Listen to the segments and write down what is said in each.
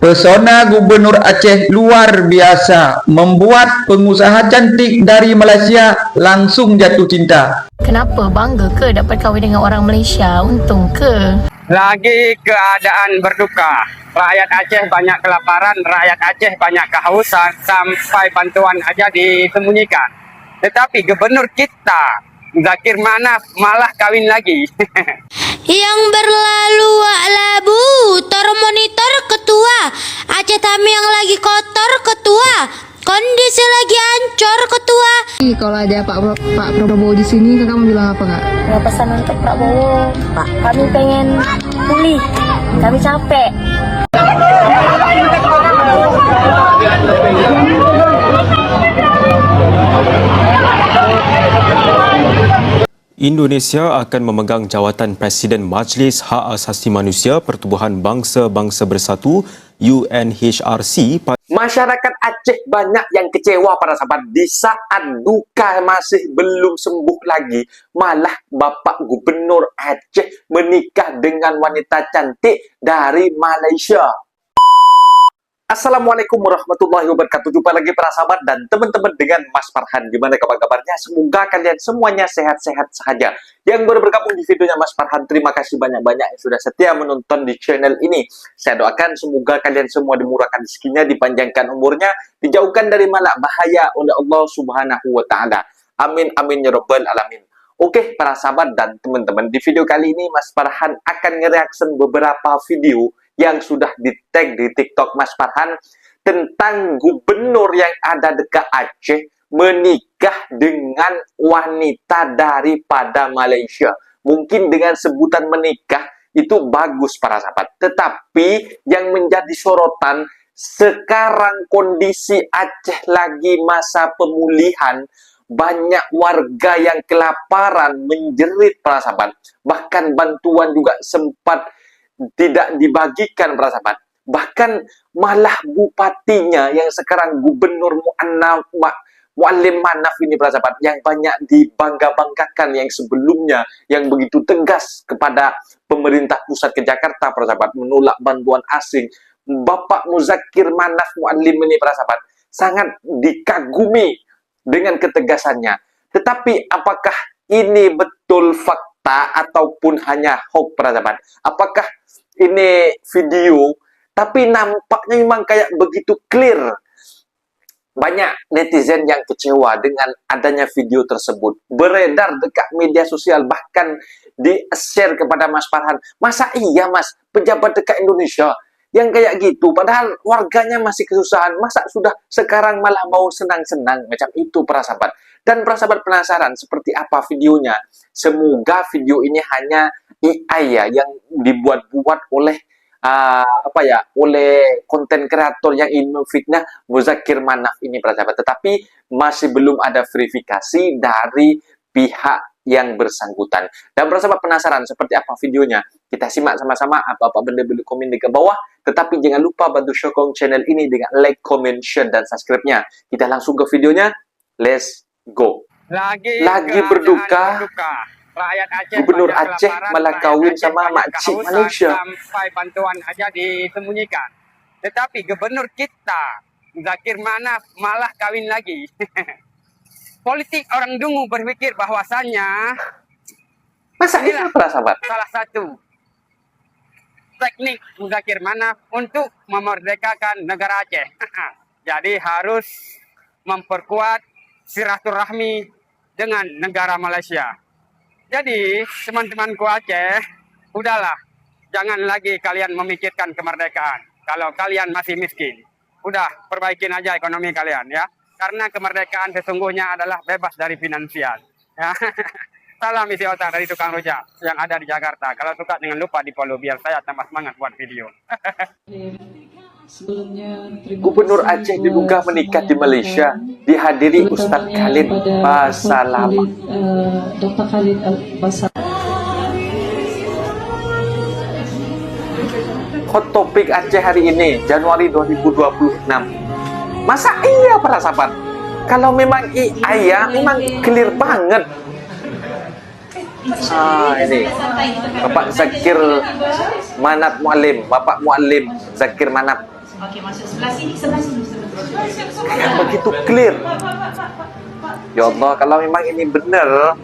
Pesona Gubernur Aceh luar biasa, membuat pengusaha cantik dari Malaysia langsung jatuh cinta. Kenapa? Bangga ke dapat kahwin dengan orang Malaysia? Untung ke? Lagi keadaan berduka. Rakyat Aceh banyak kelaparan, rakyat Aceh banyak kehausan, sampai bantuan aja disembunyikan. Tetapi gubernur kita, Zakir Manaf, malah kawin lagi. Yang berlalu labu, tor monitor ketua. Aceh Tami yang lagi kotor ketua. Kondisi lagi ancur ketua. Kalau ada Pak Prabowo di sini, kakak mau bilang apa kak? Nggak pesan untuk Prabowo, Pak. Kami pengen pulih, kami capek. Indonesia akan memegang jawatan Presiden Majlis Hak Asasi Manusia Pertubuhan Bangsa-Bangsa Bersatu UNHRC. Masyarakat Aceh banyak yang kecewa para sahabat. Di saat duka masih belum sembuh lagi, malah Bapak Gubernur Aceh menikah dengan wanita cantik dari Malaysia. Assalamualaikum warahmatullahi wabarakatuh. Jumpa lagi para sahabat dan teman-teman dengan Mas Farhan. Gimana kabar-kabarnya? Semoga kalian semuanya sehat-sehat saja. Yang baru bergabung di videonya Mas Farhan, terima kasih banyak-banyak yang sudah setia menonton di channel ini. Saya doakan semoga kalian semua dimurahkan rezekinya, dipanjangkan umurnya, dijauhkan dari malak bahaya oleh Allah Subhanahu wa Ta'ala. Amin amin ya rabbal alamin. Oke para sahabat dan teman-teman, di video kali ini Mas Farhan akan nge-reaction beberapa video yang sudah di-tag di TikTok Mas Farhan tentang gubernur yang ada dekat Aceh menikah dengan wanita daripada Malaysia. Mungkin dengan sebutan menikah itu bagus para sahabat, tetapi yang menjadi sorotan sekarang kondisi Aceh lagi masa pemulihan. Banyak warga yang kelaparan, menjerit para sahabat. Bahkan bantuan juga sempat tidak dibagikan para sahabat. Bahkan malah bupatinya yang sekarang Gubernur Muallim Manaf ini para sahabat, yang banyak dibangga-banggakan, yang sebelumnya yang begitu tegas kepada pemerintah pusat ke Jakarta para sahabat, menolak bantuan asing. Bapak Zakir Manaf Muallim ini para sahabat sangat dikagumi dengan ketegasannya. Tetapi apakah ini betul fakta ataupun hanya hoax para sahabat? Apakah ini video tapi nampaknya memang kayak begitu clear? Banyak netizen yang kecewa dengan adanya video tersebut, beredar dekat media sosial, bahkan di-share kepada Mas Farhan. Masa iya Mas, pejabat dekat Indonesia yang kayak gitu, padahal warganya masih kesusahan, masa sudah sekarang malah mau senang-senang macam itu para sahabat. Dan para sahabat penasaran seperti apa videonya. Semoga video ini hanya AI ya, yang dibuat-buat oleh oleh konten kreator yang ingin memfitnah Zakir Manaf ini para sahabat. Tetapi masih belum ada verifikasi dari pihak yang bersangkutan. Dan para sahabat penasaran seperti apa videonya? Kita simak sama-sama. Apa-apa benda boleh komen di bawah. Tetapi jangan lupa bantu sokong channel ini dengan like, comment, share, dan subscribe-nya. Kita langsung ke videonya. Let's go. Lagi berduka. Rakyat Aceh, Gubernur Aceh malah kawin sama makcik Malaysia. Sampai bantuan aja disembunyikan. Tetapi gubernur kita, Zakir Manaf, malah kawin lagi. Politik orang dungu berpikir bahwasannya masa ini apa sahabat? Salah satu teknik Zakir Manaf untuk memerdekakan negara Aceh. Jadi harus memperkuat silaturahmi dengan negara Malaysia. Jadi teman-temanku Aceh, udahlah, jangan lagi kalian memikirkan kemerdekaan. Kalau kalian masih miskin, udah perbaikin aja ekonomi kalian ya. Karena kemerdekaan sesungguhnya adalah bebas dari finansial. Ya. Salam isi otak dari tukang rujak yang ada di Jakarta. Kalau suka jangan lupa di follow biar saya tambah semangat buat video. Gubernur Aceh diduga menikah di Malaysia, dihadiri Ustadz Khalid Basalamah. Dr. Khalid Basalamah. Hot topik Aceh hari ini, Januari 2026. Masa iya para sahabat? Kalau memang iya, memang clear banget. Ini Bapak Zakir Manaf Muallim, Bapak Muallim Zakir Manaf Okey, masuk sebelah sini, sebelah sini. Yang begitu clear. Ya Allah, kalau memang ini benar,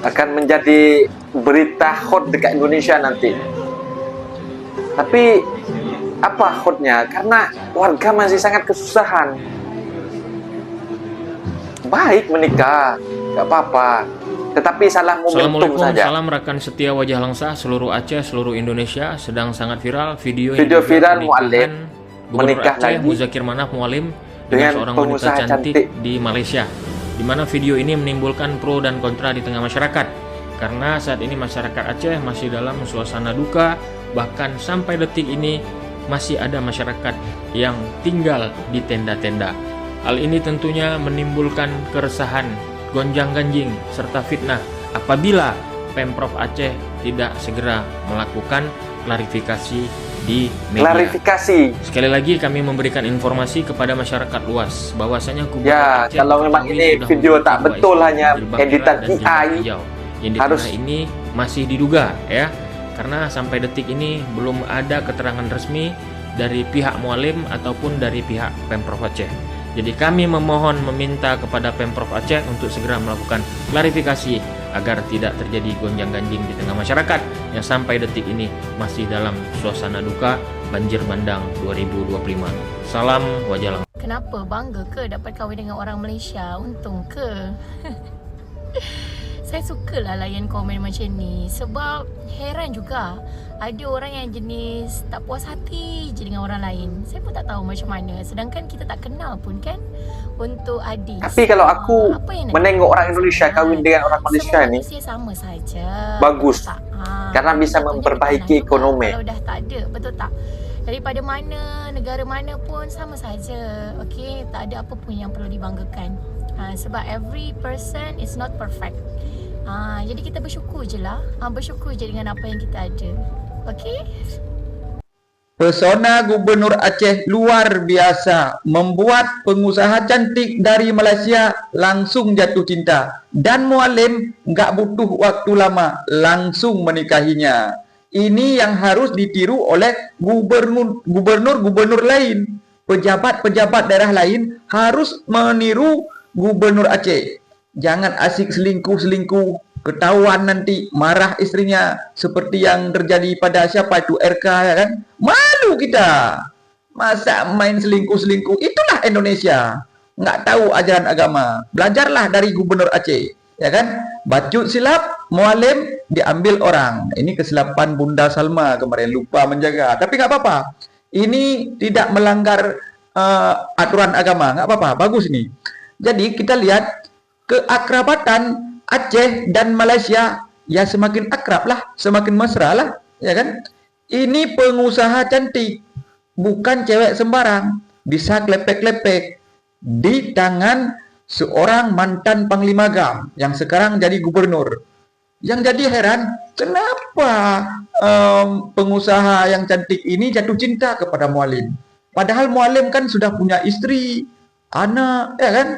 akan menjadi berita hot dekat Indonesia nanti. Tapi apa hotnya? Karena warga masih sangat kesusahan. Baik menikah, gak apa-apa. Tetapi salah momentum saja. Salam rekan setia Wajah Langsa seluruh Aceh, seluruh Indonesia. Sedang sangat viral video viral Mualim menikah Aceh, lagi Muzakir Manaf Mualim dengan seorang wanita cantik di Malaysia. Di mana video ini menimbulkan pro dan kontra di tengah masyarakat. Karena saat ini masyarakat Aceh masih dalam suasana duka, bahkan sampai detik ini masih ada masyarakat yang tinggal di tenda-tenda. Hal ini tentunya menimbulkan keresahan, gonjang-ganjing, serta fitnah apabila Pemprov Aceh tidak segera melakukan klarifikasi di media. Klarifikasi. Sekali lagi kami memberikan informasi kepada masyarakat luas bahwasanya ya, Aceh kalau memang ini video tak betul hanya editan AI, yang harus ini masih diduga ya, karena sampai detik ini belum ada keterangan resmi dari pihak Mualim ataupun dari pihak Pemprov Aceh. Jadi kami memohon meminta kepada Pemprov Aceh untuk segera melakukan klarifikasi agar tidak terjadi gonjang-ganjing di tengah masyarakat yang sampai detik ini masih dalam suasana duka banjir bandang 2025. Salam Wajah Langsa. Kenapa bangga ke dapat kahwin dengan orang Malaysia? Untung ke? Saya sukalah layan komen macam ni sebab heran juga ada orang yang jenis tak puas hati je dengan orang lain. Saya pun tak tahu macam mana, sedangkan kita tak kenal pun kan. Untuk adik, tapi kalau aku menengok orang Indonesia kahwin dengan orang Malaysia ni sama saja. Bagus. Karena bisa memperbaiki ekonomi. Kalau dah tak ada, betul tak? Daripada mana, negara mana pun sama saja. Okey, tak ada apa pun yang perlu dibanggakan. Sebab every person is not perfect. Jadi kita bersyukur je lah. Bersyukur je dengan apa yang kita ada. Okey? Pesona Gubernur Aceh luar biasa, membuat pengusaha cantik dari Malaysia langsung jatuh cinta. Dan Mualim nggak butuh waktu lama, langsung menikahinya. Ini yang harus ditiru oleh gubernur-gubernur lain. Pejabat-pejabat daerah lain harus meniru Gubernur Aceh. Jangan asik selingkuh-selingkuh, ketahuan nanti marah istrinya seperti yang terjadi pada siapa itu RK ya kan. Malu kita. Masa main selingkuh-selingkuh. Itulah Indonesia. Nggak tahu ajaran agama. Belajarlah dari Gubernur Aceh, ya kan? Bacut silap, Mualim diambil orang. Ini kesilapan Bunda Salma kemarin, lupa menjaga. Tapi nggak apa-apa. Ini tidak melanggar aturan agama, nggak apa-apa. Bagus ini. Jadi kita lihat keakrabatan Aceh dan Malaysia ya semakin akrab lah, semakin mesra lah, ya kan? Ini pengusaha cantik, bukan cewek sembarang, bisa klepek-klepek di tangan seorang mantan Panglima GAM yang sekarang jadi gubernur. Yang jadi heran, kenapa pengusaha yang cantik ini jatuh cinta kepada Mualim? Padahal Mualim kan sudah punya istri, anak, ya kan?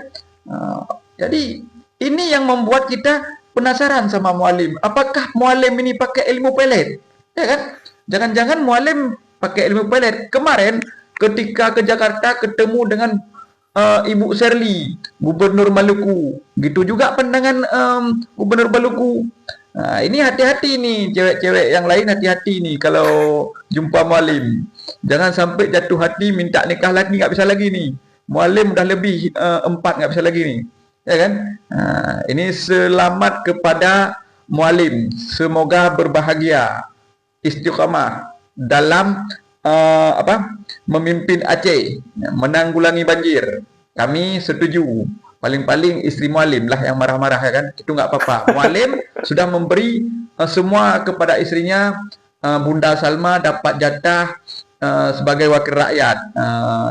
Jadi ini yang membuat kita penasaran sama Mualim. Apakah Mualim ini pakai ilmu pelet? Ya kan? Jangan-jangan Mualim pakai ilmu pelet. Kemarin ketika ke Jakarta ketemu dengan Ibu Serli, Gubernur Maluku. Gitu juga pandangan Gubernur Maluku. Nah, ini hati-hati nih, cewek-cewek yang lain hati-hati nih kalau jumpa Mualim. Jangan sampai jatuh hati minta nikah lagi, nggak bisa lagi nih. Mualim udah lebih 4, nggak bisa lagi nih. Ya kan? Ini selamat kepada Mualim. Semoga berbahagia, istiqamah dalam memimpin Aceh, menanggulangi banjir. Kami setuju. Paling-paling istri Mualim lah yang marah-marah, ya kan? Itu nggak apa-apa. Mualim sudah memberi semua kepada istrinya. Bunda Salma dapat jatah sebagai wakil rakyat.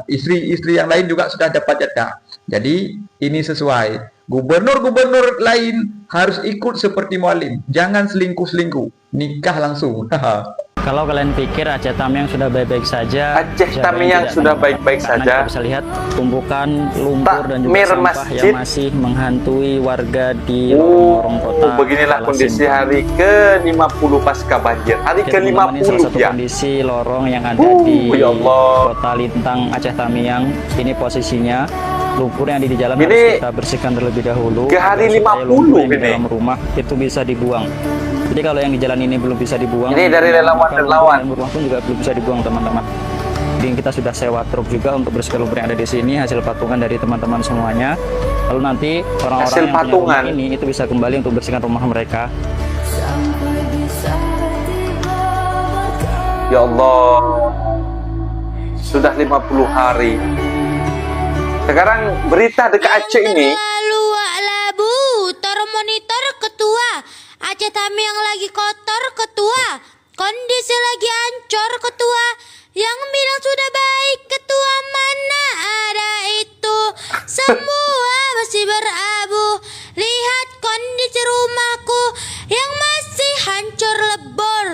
Istri-istri yang lain juga sudah dapat jatah. Jadi ini sesuai. Gubernur-gubernur lain harus ikut seperti Mualim. Jangan selingkuh-selingkuh. Nikah langsung. Kalau kalian pikir Aceh Tamiang sudah baik-baik saja, Aceh Tamiang sudah baik-baik saja. Kita bisa lihat tumpukan lumpur dan juga Takmir sampah masjid. yang masih menghantui warga di lorong-lorong kota. Beginilah Kala kondisi Simpang. hari ke-50 pasca banjir. Hari Kita menemani salah ke-50 satu ya. kondisi lorong yang ada di ya Allah. Kota Lintang, Aceh Tamiang. Ini posisinya. Lumpur yang ada di jalan Ini harus kita bersihkan terlebih dahulu. ke hari supaya 50 lumpur yang di ini. dalam rumah itu bisa dibuang. Jadi kalau yang di jalan ini belum bisa dibuang, Ini dari relawan maka dan lumpur lawan. yang di rumah pun juga belum bisa dibuang, teman-teman. Jadi kita sudah sewa truk juga untuk bersihkan lumpur yang ada di sini, hasil patungan dari teman-teman semuanya. Lalu nanti orang-orang Hasil yang punya patungan. rumah ini itu bisa kembali untuk bersihkan rumah mereka. Ya Allah. Sudah 50 hari. Sekarang berita dekat Aceh ini, Berlalu wa'labu, tor monitor ketua. Aceh Tamiang lagi kotor ketua. Kondisi lagi ancur ketua. Yang bilang sudah baik ketua, mana ada itu. Semua masih berabu. Lihat kondisi rumahku yang masih hancur lebur.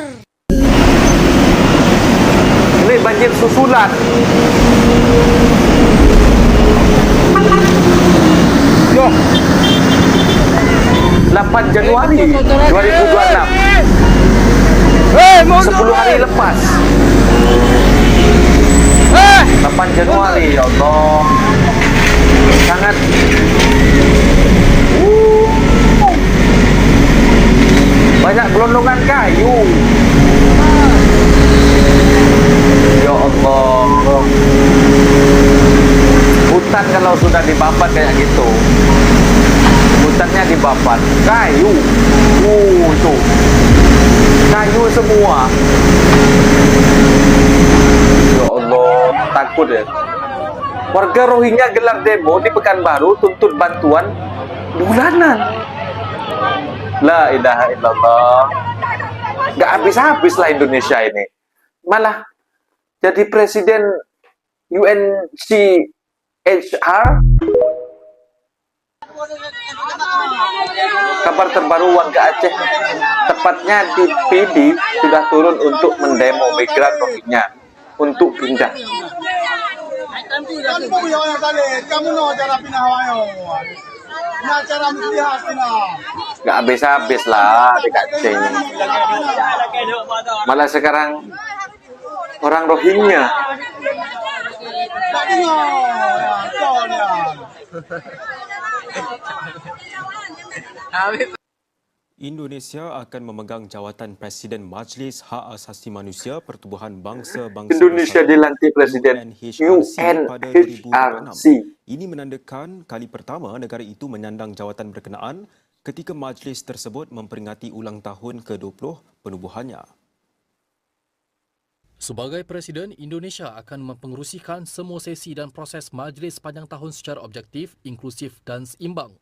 ini banjir susulan. Yo. 8 Januari 2026. 10 hari lepas. 8 Januari, ya Allah. Sangat banyak gelondongan kayu. Ya Allah. Hutan kalau sudah dibabat kayak gitu, hutannya dibabat, kayu, tuh, kayu semua. Ya Allah, takut ya. Warga Rohingya gelar demo di Pekanbaru tuntut bantuan bulanan. La ilaha illallah. Gak habis-habis lah Indonesia ini. Malah jadi presiden UNHCR. Kabar terbaru warga Aceh, tepatnya di PD, sudah turun untuk mendemo migran Rohingya untuk pindah. Gak habis-habis lah di Aceh ini. Malah sekarang orang Rohingya. Indonesia akan memegang jawatan Presiden Majlis Hak Asasi Manusia Pertubuhan Bangsa-Bangsa Indonesia Bersatu dilantik presiden pada 2026. UNHCR. Ini menandakan kali pertama negara itu menyandang jawatan berkenaan ketika majlis tersebut memperingati ulang tahun ke-20 penubuhannya. Sebagai Presiden, Indonesia akan mempengerusikan semua sesi dan proses majlis sepanjang tahun secara objektif, inklusif dan seimbang.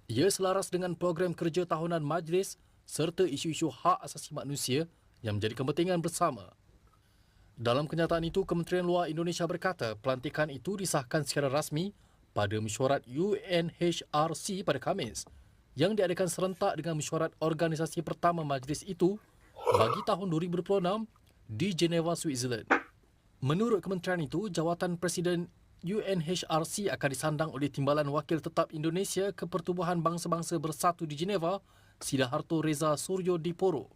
Ia selaras dengan program kerja tahunan majlis serta isu-isu hak asasi manusia yang menjadi kepentingan bersama. Dalam kenyataan itu, Kementerian Luar Indonesia berkata pelantikan itu disahkan secara rasmi pada mesyuarat UNHRC pada Khamis yang diadakan serentak dengan mesyuarat organisasi pertama majlis itu bagi tahun 2026 di Geneva, Switzerland. Menurut kementerian itu, jawatan Presiden UNHRC akan disandang oleh Timbalan Wakil Tetap Indonesia ke Pertubuhan Bangsa-Bangsa Bersatu di Geneva, Sidaharto Reza Suryo Diporo.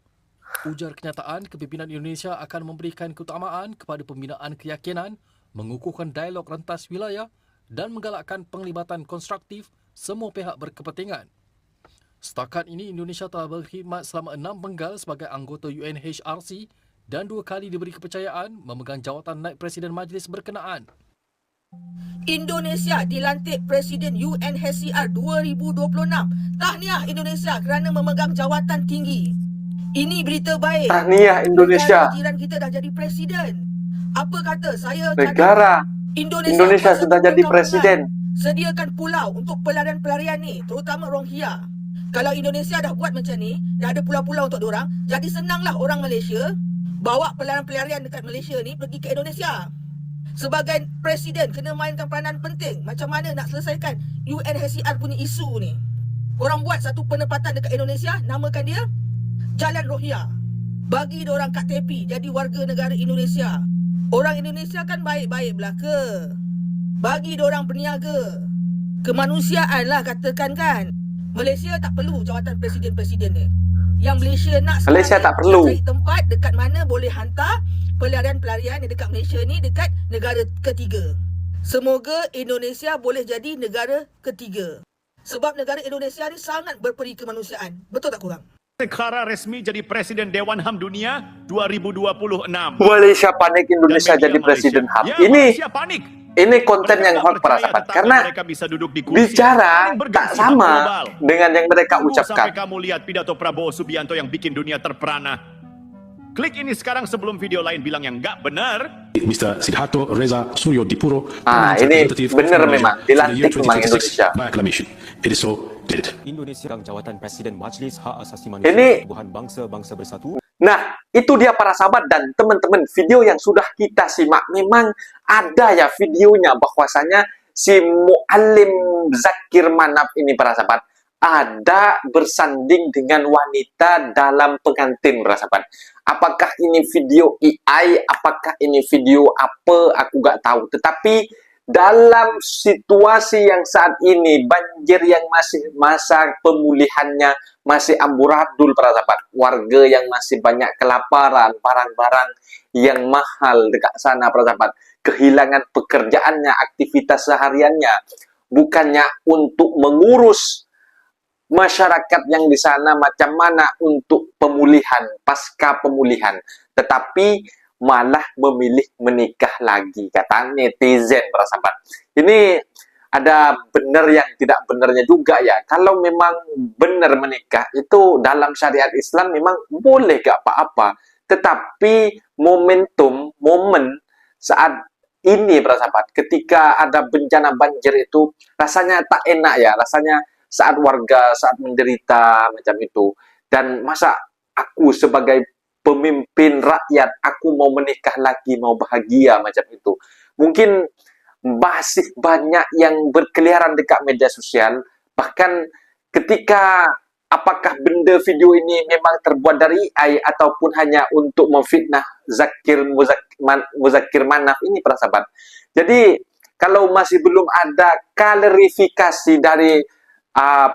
Ujar kenyataan, kepimpinan Indonesia akan memberikan keutamaan kepada pembinaan keyakinan, mengukuhkan dialog rentas wilayah dan menggalakkan penglibatan konstruktif semua pihak berkepentingan. Setakat ini, Indonesia telah berkhidmat selama 6 penggal sebagai anggota UNHRC dan 2 kali diberi kepercayaan memegang jawatan naib Presiden Majlis berkenaan. Indonesia dilantik Presiden UNHCR 2026. Tahniah Indonesia kerana memegang jawatan tinggi. Ini berita baik. Tahniah Indonesia. Negara jiran kita dah jadi presiden. Apa kata saya Negara Indonesia sudah jadi presiden. Sediakan pulau untuk pelarian-pelarian ni, terutama Rohingya. Kalau Indonesia dah buat macam ni, dah ada pulau-pulau untuk diorang, jadi senanglah orang Malaysia bawa pelarian-pelarian dekat Malaysia ni pergi ke Indonesia. Sebagai presiden kena mainkan peranan penting. Macam mana nak selesaikan UNHCR punya isu ni. Korang buat satu penempatan dekat Indonesia, namakan dia Jalan Rohingya. Bagi diorang kat tepi jadi warga negara Indonesia. Orang Indonesia kan baik-baik belaka. Bagi diorang berniaga. Kemanusiaan lah katakan kan. Malaysia tak perlu jawatan presiden-presiden ni. Yang Malaysia nak Malaysia tak perlu. cari tempat dekat mana boleh hantar pelarian-pelarian yang dekat Malaysia ni dekat negara ketiga. Semoga Indonesia boleh jadi negara ketiga. Sebab negara Indonesia ni sangat berperi kemanusiaan. Betul tak korang? Sekarang resmi jadi Presiden Dewan HAM Dunia 2026. Malaysia panik Indonesia jadi Presiden HAM. Ya, Ini Malaysia panik. Ini konten yang hot para sahabat karena bicara tak sama dengan yang mereka ucapkan. Sampai kamu lihat pidato Prabowo Subianto yang bikin dunia terperana. Klik ini sekarang sebelum video lain bilang yang nggak benar. Mr. Sidharto Reza Suryo Dipuro. Ini benar memang dilantik memang Indonesia. It is so dated. Indonesia dan jawatan Presiden Majlis Hak Asasi Manusia Pertubuhan Bangsa-Bangsa Bersatu. Nah, itu dia para sahabat dan teman-teman, video yang sudah kita simak memang ada ya videonya bahwasanya si Muallim Zakir Manaf ini para sahabat ada bersanding dengan wanita dalam pengantin para sahabat. Apakah ini video AI, apakah ini video apa, aku gak tahu. Tetapi dalam situasi yang saat ini, banjir yang masih masa pemulihannya masih amburadul para sahabat. Warga yang masih banyak kelaparan, barang-barang yang mahal dekat sana para sahabat. Kehilangan pekerjaannya, aktivitas sehariannya. Bukannya untuk mengurus masyarakat yang di sana macam mana untuk pemulihan, pasca pemulihan, tetapi malah memilih menikah lagi, kata netizen para sahabat. Ini ada benar yang tidak benarnya juga ya. Kalau memang benar menikah itu dalam syariat Islam memang boleh gak apa-apa, tetapi momen saat ini para sahabat, ketika ada bencana banjir itu rasanya tak enak ya, rasanya saat warga saat menderita macam itu. Dan masa aku sebagai pemimpin rakyat, aku mau menikah lagi, mau bahagia macam itu. Mungkin masih banyak yang berkeliaran dekat media sosial. Bahkan ketika apakah benda video ini memang terbuat dari AI ataupun hanya untuk memfitnah Muzakir Manaf ini para sahabat. Jadi kalau masih belum ada klarifikasi dari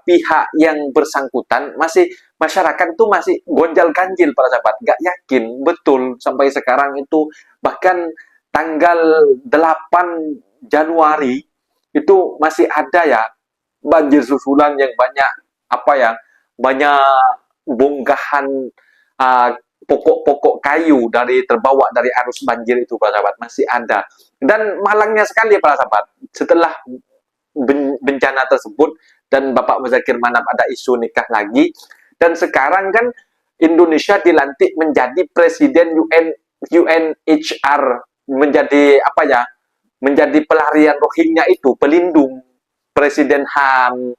pihak yang bersangkutan, masih masyarakat itu masih gonjal-ganjil para sahabat, gak yakin betul sampai sekarang itu. Bahkan tanggal 8 Januari itu masih ada ya banjir susulan yang banyak banyak bongkahan pokok-pokok kayu terbawa dari arus banjir itu para sahabat, masih ada. Dan malangnya sekali para sahabat, setelah bencana tersebut dan Bapak Muzakir Manaf ada isu nikah lagi, dan sekarang kan Indonesia dilantik menjadi presiden UNHCR, menjadi menjadi pelarian Rohingya itu, pelindung presiden HAM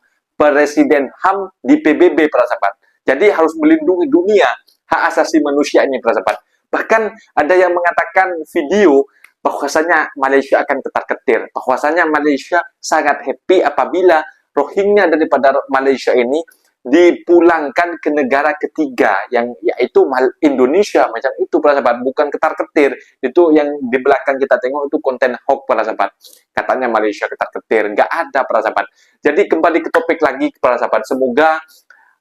di PBB para sahabat. Jadi harus melindungi dunia hak asasi manusia ini para sahabat. Bahkan ada yang mengatakan video bahwasanya Malaysia akan ketar-ketir, bahwasanya Malaysia sangat happy apabila Rohingya daripada Malaysia ini dipulangkan ke negara ketiga, yang yaitu Indonesia macam itu para sahabat, bukan ketar-ketir. Itu yang di belakang kita tengok itu konten hoax para sahabat. Katanya Malaysia ketar-ketir, nggak ada para sahabat. Jadi kembali ke topik lagi para sahabat, semoga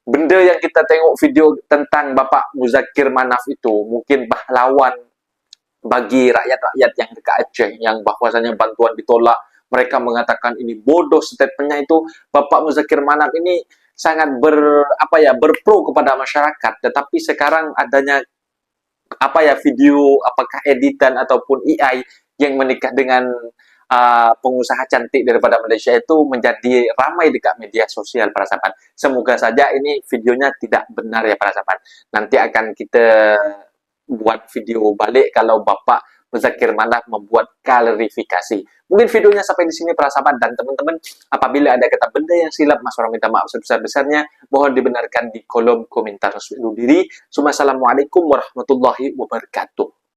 benda yang kita tengok video tentang Bapak Muzakir Manaf itu mungkin pahlawan bagi rakyat-rakyat yang dekat Aceh, yang bahwasanya bantuan ditolak. Mereka mengatakan ini bodoh statementnya itu. Bapak Muzakir Manaf ini sangat berpro kepada masyarakat, tetapi sekarang adanya video apakah editan ataupun AI yang menikah dengan pengusaha cantik daripada Malaysia itu menjadi ramai dekat media sosial para sahabat. Semoga saja ini videonya tidak benar ya para sahabat. Nanti akan kita buat video balik kalau Bapak Muzakir Manaf membuat klarifikasi. Mungkin videonya sampai di sini para sahabat, dan teman-teman apabila ada kata benda yang silap, Mas Orang minta maaf sebesar-besarnya, mohon dibenarkan di kolom komentar. Assalamualaikum warahmatullahi wabarakatuh.